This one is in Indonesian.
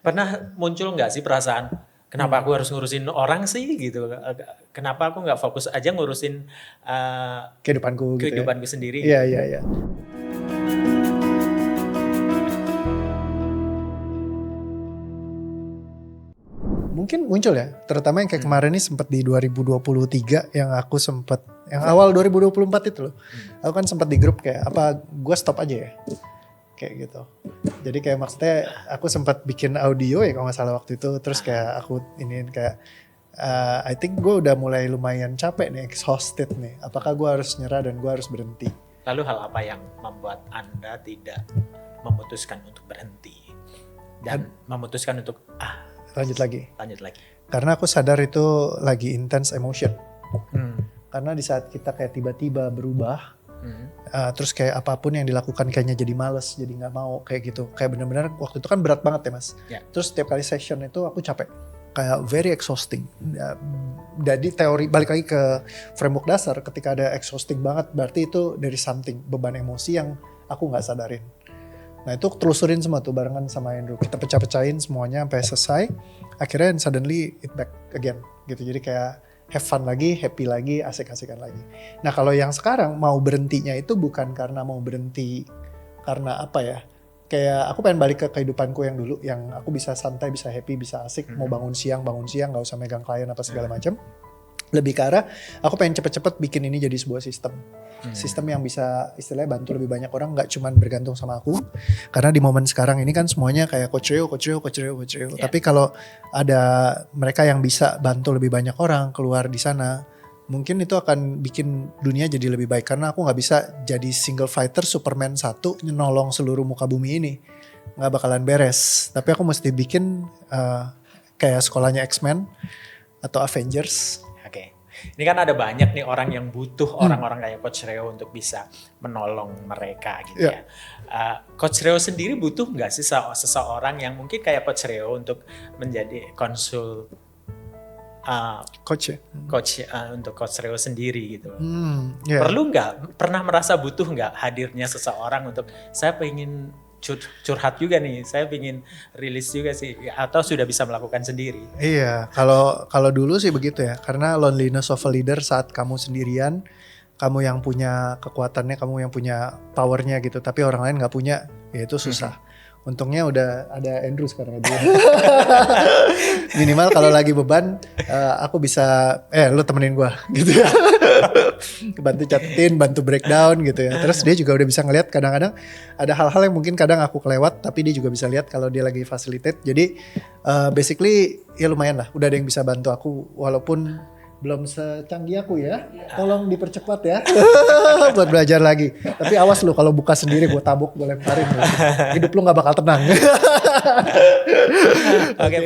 Pernah muncul nggak sih perasaan, kenapa aku harus ngurusin orang sih gitu? Kenapa aku nggak fokus aja ngurusin Kehidupanku gitu ya. kehidupanku sendiri? Iya. Mungkin muncul ya, terutama yang kayak kemarin ini sempat di 2023 yang aku sempat, yang awal 2024 itu loh. Aku kan sempat di grup kayak, apa gue stop aja ya? Kayak gitu. Jadi kayak maksudnya aku sempat bikin audio ya kalau gak salah waktu itu. Terus kayak aku iniin kayak, I think gue udah mulai lumayan capek nih, exhausted nih. Apakah gue harus nyerah dan gue harus berhenti? Lalu hal apa yang membuat Anda tidak memutuskan untuk berhenti? Dan memutuskan untuk Lanjut lagi. Karena aku sadar itu lagi intense emotion. Karena di saat kita kayak tiba-tiba berubah, terus kayak apapun yang dilakukan kayaknya jadi males, jadi nggak mau kayak gitu. Kayak benar-benar waktu itu kan berat banget ya mas. Terus setiap kali session itu aku capek, kayak very exhausting. Jadi teori balik lagi ke framework dasar, ketika ada exhausting banget, berarti itu dari something, beban emosi yang aku nggak sadarin. Nah itu telusurin semua tuh barengan sama Andrew. Kita pecah-pecahin semuanya sampai selesai. Akhirnya suddenly it back again gitu. Jadi kayak have fun lagi, happy lagi, asik-asikan lagi. Nah kalau yang sekarang mau berhentinya itu bukan karena mau berhenti karena apa ya. Kayak aku pengen balik ke kehidupanku yang dulu. Yang aku bisa santai, bisa happy, bisa asik. Mau bangun siang, gak usah megang klien apa segala macam. Lebih ke arah aku pengen cepet-cepet bikin ini jadi sebuah sistem. Sistem yang bisa istilahnya bantu lebih banyak orang, gak cuma bergantung sama aku. Karena di momen sekarang ini kan semuanya kayak Coach Reo. Tapi kalau ada mereka yang bisa bantu lebih banyak orang keluar di sana, mungkin itu akan bikin dunia jadi lebih baik. Karena aku gak bisa jadi single fighter Superman 1 nolong seluruh muka bumi ini. Gak bakalan beres. Tapi aku mesti bikin kayak sekolahnya X-Men atau Avengers. Ini kan ada banyak nih orang yang butuh orang-orang kayak Coach Reo untuk bisa menolong mereka gitu ya. Coach Reo sendiri butuh nggak sih seseorang yang mungkin kayak Coach Reo untuk menjadi konsul coach ya? Untuk Coach Reo sendiri gitu. Yeah. Perlu nggak, pernah merasa butuh nggak hadirnya seseorang untuk saya pengen curhat juga nih, saya pengen rilis juga sih, atau sudah bisa melakukan sendiri? Iya, kalau dulu sih begitu ya, karena loneliness of a leader saat kamu sendirian, kamu yang punya kekuatannya, kamu yang punya powernya gitu, tapi orang lain nggak punya, ya itu susah. Untungnya udah ada Andrew sekarang aja. Minimal kalau lagi beban, aku bisa, lu temenin gue gitu ya. Bantu catetin, bantu breakdown gitu ya. Terus dia juga udah bisa ngeliat kadang-kadang ada hal-hal yang mungkin kadang aku kelewat, tapi dia juga bisa lihat kalau dia lagi facilitate. Jadi basically ya lumayan lah, udah ada yang bisa bantu aku walaupun belum secanggih aku ya. Tolong dipercepat ya. Buat belajar lagi. Tapi awas lu kalau buka sendiri gue tabuk, gue lemparin. Hidup lu gak bakal tenang. Oke.